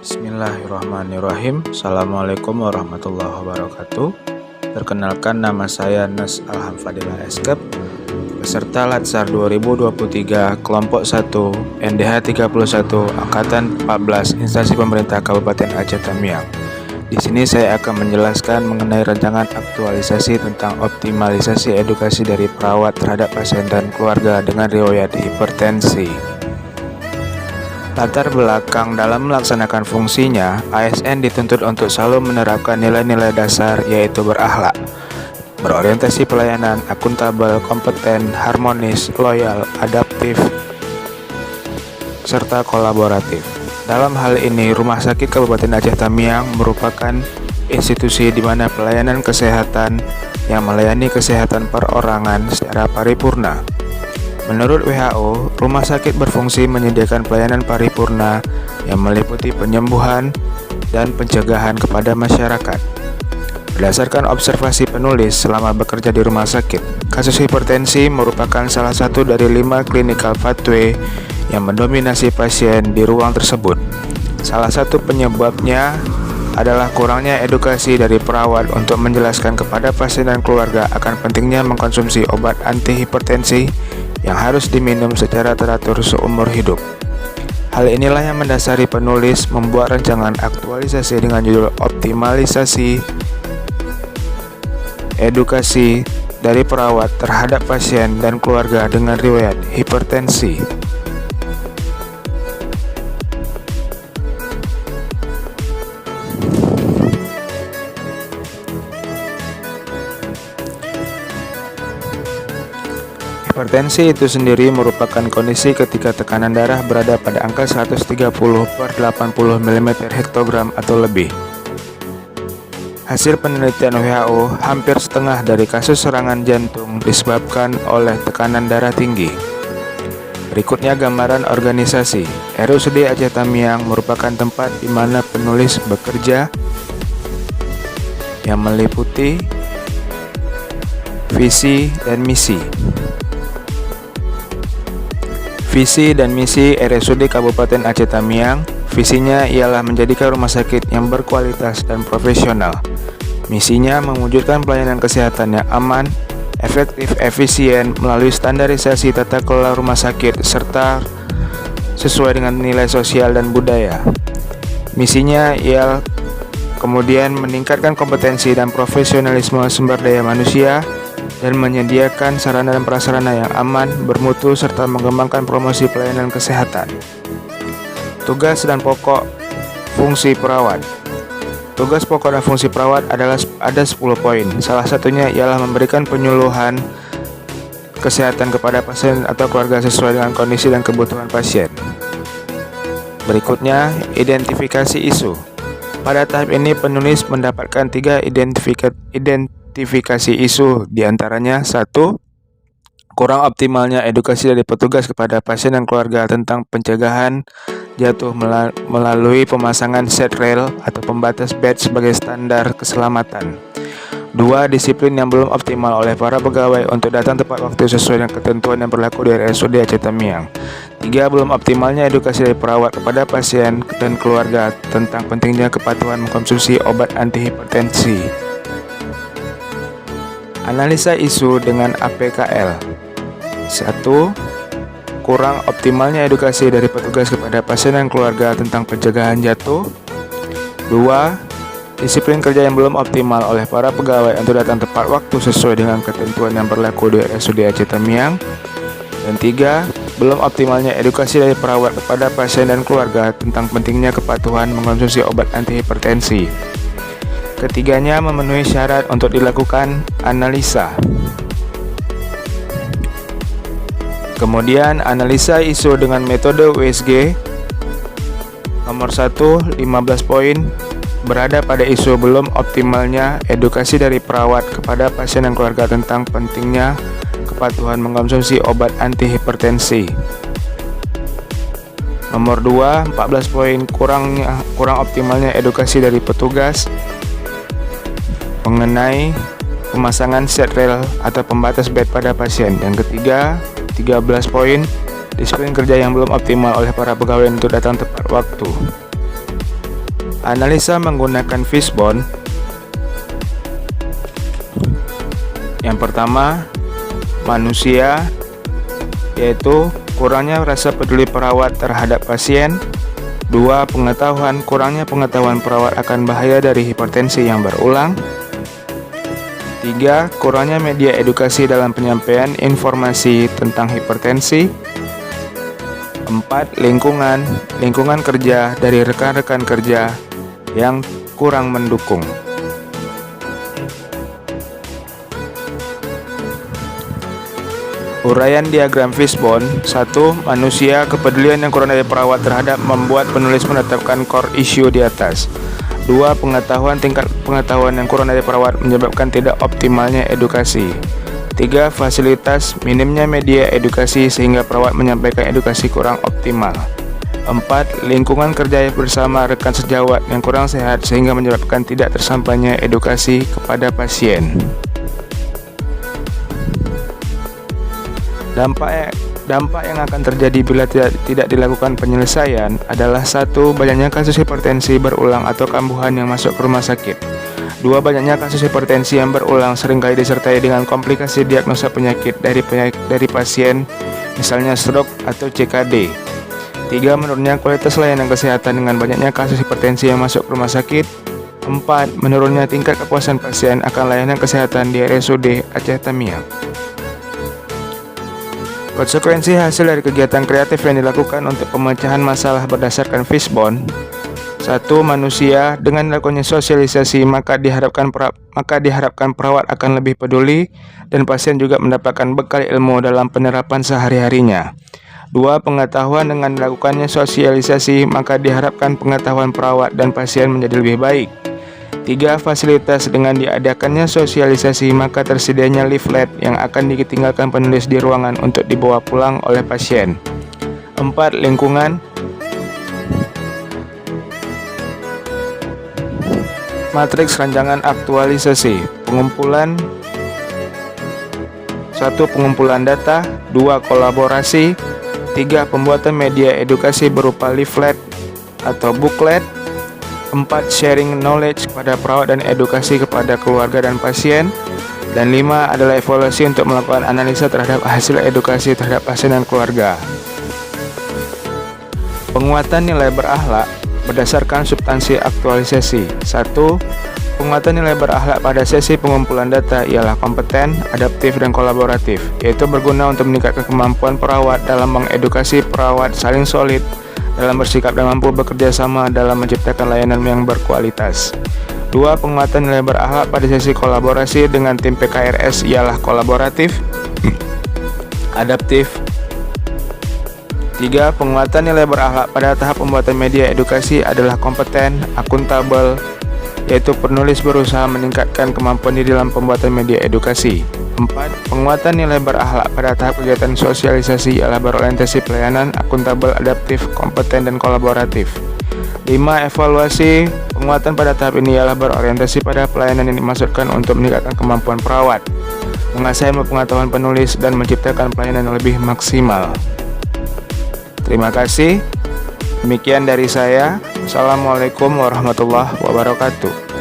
Bismillahirrahmanirrahim. Assalamualaikum warahmatullahi wabarakatuh. Perkenalkan, nama saya Nes Alham Fadilah Eskep, peserta Latsar 2023 Kelompok 1 NDH 31 Angkatan 14 Instansi Pemerintah Kabupaten Aceh Tamiang. Di sini saya akan menjelaskan mengenai rancangan aktualisasi tentang optimalisasi edukasi dari perawat terhadap pasien dan keluarga dengan riwayat hipertensi. Latar belakang dalam melaksanakan fungsinya, ASN dituntut untuk selalu menerapkan nilai-nilai dasar, yaitu berakhlak, berorientasi pelayanan, akuntabel, kompeten, harmonis, loyal, adaptif, serta kolaboratif. Dalam hal ini, Rumah Sakit Kabupaten Aceh Tamiang merupakan institusi di mana pelayanan kesehatan yang melayani kesehatan perorangan secara paripurna. Menurut WHO, rumah sakit berfungsi menyediakan pelayanan paripurna yang meliputi penyembuhan dan pencegahan kepada masyarakat. Berdasarkan observasi penulis selama bekerja di rumah sakit, kasus hipertensi merupakan salah satu dari 5 clinical pathway yang mendominasi pasien di ruang tersebut. Salah satu penyebabnya adalah kurangnya edukasi dari perawat untuk menjelaskan kepada pasien dan keluarga akan pentingnya mengkonsumsi obat antihipertensi yang harus diminum secara teratur seumur hidup. Hal inilah yang mendasari penulis membuat rancangan aktualisasi dengan judul Optimalisasi Edukasi dari Perawat terhadap Pasien dan Keluarga dengan Riwayat Hipertensi. Hipertensi itu sendiri merupakan kondisi ketika tekanan darah berada pada angka 130/80 mm hektogram atau lebih. Hasil penelitian WHO, hampir setengah dari kasus serangan jantung disebabkan oleh tekanan darah tinggi. Berikutnya gambaran organisasi. RUSD Aceh Tamiang merupakan tempat di mana penulis bekerja yang meliputi visi dan misi. Visi dan misi RSUD Kabupaten Aceh Tamiang. Visinya ialah menjadikan rumah sakit yang berkualitas dan profesional. Misinya mewujudkan pelayanan kesehatan yang aman, efektif, efisien melalui standarisasi tata kelola rumah sakit serta sesuai dengan nilai sosial dan budaya. Misinya ialah kemudian meningkatkan kompetensi dan profesionalisme sumber daya manusia dan menyediakan sarana dan prasarana yang aman, bermutu, serta mengembangkan promosi pelayanan kesehatan. Tugas dan pokok fungsi perawat. Tugas pokok dan fungsi perawat adalah ada 10 poin. Salah satunya ialah memberikan penyuluhan kesehatan kepada pasien atau keluarga sesuai dengan kondisi dan kebutuhan pasien. Berikutnya, identifikasi isu. Pada tahap ini penulis mendapatkan 3 identifikasi isu, diantaranya 1. Kurang optimalnya edukasi dari petugas kepada pasien dan keluarga tentang pencegahan jatuh melalui pemasangan set rail atau pembatas bed sebagai standar keselamatan. 2. Disiplin yang belum optimal oleh para pegawai untuk datang tepat waktu sesuai dengan ketentuan yang berlaku di RSUD Aceh Tamiang. 3. Belum optimalnya edukasi dari perawat kepada pasien dan keluarga tentang pentingnya kepatuhan mengkonsumsi obat antihipertensi. Analisa isu dengan APKL. 1. Kurang optimalnya edukasi dari petugas kepada pasien dan keluarga tentang pencegahan jatuh. 2. Disiplin kerja yang belum optimal oleh para pegawai untuk datang tepat waktu sesuai dengan ketentuan yang berlaku di RSUD Aceh Tamiang. Dan 3. Belum optimalnya edukasi dari perawat kepada pasien dan keluarga tentang pentingnya kepatuhan mengkonsumsi obat antihipertensi. Ketiganya memenuhi syarat untuk dilakukan analisa. Kemudian analisa isu dengan metode USG. Nomor 1, 15 poin berada pada isu belum optimalnya edukasi dari perawat kepada pasien dan keluarga tentang pentingnya kepatuhan mengkonsumsi obat antihipertensi. Nomor 2, 14 poin kurang optimalnya edukasi dari petugas mengenai pemasangan set rail atau pembatas bed pada pasien. Yang ketiga, 13 poin disiplin kerja yang belum optimal oleh para pegawai untuk datang tepat waktu. Analisa menggunakan fishbone. Yang pertama, manusia, yaitu kurangnya rasa peduli perawat terhadap pasien. 2. Pengetahuan, kurangnya pengetahuan perawat akan bahaya dari hipertensi yang berulang. 3. Kurangnya media edukasi dalam penyampaian informasi tentang hipertensi. 4. Lingkungan kerja dari rekan-rekan kerja yang kurang mendukung. Uraian diagram fishbone. 1. Manusia, kepedulian yang kurang dari perawat terhadap membuat penulis menetapkan core issue di atas. 2. Pengetahuan, tingkat pengetahuan yang kurang dari perawat menyebabkan tidak optimalnya edukasi. 3. Fasilitas, minimnya media edukasi sehingga perawat menyampaikan edukasi kurang optimal. 4. Lingkungan kerja bersama rekan sejawat yang kurang sehat sehingga menyebabkan tidak tersampainya edukasi kepada pasien. Dampak yang akan terjadi bila tidak dilakukan penyelesaian adalah 1. Banyaknya kasus hipertensi berulang atau kambuhan yang masuk ke rumah sakit. 2. Banyaknya kasus hipertensi yang berulang seringkali disertai dengan komplikasi diagnosa penyakit dari pasien, misalnya stroke atau CKD. 3. Menurunnya kualitas layanan kesehatan dengan banyaknya kasus hipertensi yang masuk ke rumah sakit. 4. Menurunnya tingkat kepuasan pasien akan layanan kesehatan di RSUD Aceh Tamiang. Konsekuensi hasil dari kegiatan kreatif yang dilakukan untuk pemecahan masalah berdasarkan fishbone. 1. Manusia, dengan dilakukannya sosialisasi maka diharapkan perawat akan lebih peduli dan pasien juga mendapatkan bekal ilmu dalam penerapan sehari-harinya. 2. Pengetahuan, dengan dilakukannya sosialisasi maka diharapkan pengetahuan perawat dan pasien menjadi lebih baik. 3. Fasilitas, dengan diadakannya sosialisasi maka tersedianya leaflet yang akan ditinggalkan penulis di ruangan untuk dibawa pulang oleh pasien. 4. Lingkungan. Matriks rancangan aktualisasi. Pengumpulan. 1. Pengumpulan data. 2. Kolaborasi. 3. Pembuatan media edukasi berupa leaflet atau booklet. 4. Sharing knowledge kepada perawat dan edukasi kepada keluarga dan pasien. Dan 5 adalah evaluasi untuk melakukan analisa terhadap hasil edukasi terhadap pasien dan keluarga. Penguatan nilai berakhlak berdasarkan substansi aktualisasi. 1. Penguatan nilai berakhlak pada sesi pengumpulan data ialah kompeten, adaptif, dan kolaboratif, yaitu berguna untuk meningkatkan kemampuan perawat dalam mengedukasi perawat saling solid dalam bersikap dan mampu bekerja sama dalam menciptakan layanan yang berkualitas. 2. Penguatan nilai berakhlak pada sesi kolaborasi dengan tim PKRS ialah kolaboratif, adaptif. 3. Penguatan nilai berakhlak pada tahap pembuatan media edukasi adalah kompeten, akuntabel, yaitu penulis berusaha meningkatkan kemampuan di dalam pembuatan media edukasi. 4. Penguatan nilai berakhlak pada tahap kegiatan sosialisasi ialah berorientasi pelayanan, akuntabel, adaptif, kompeten, dan kolaboratif. 5. Evaluasi. Penguatan pada tahap ini ialah berorientasi pada pelayanan yang dimaksudkan untuk meningkatkan kemampuan perawat, mengasah ilmu pengetahuan penulis, dan menciptakan pelayanan yang lebih maksimal. Terima kasih. Demikian dari saya. Assalamualaikum warahmatullahi wabarakatuh.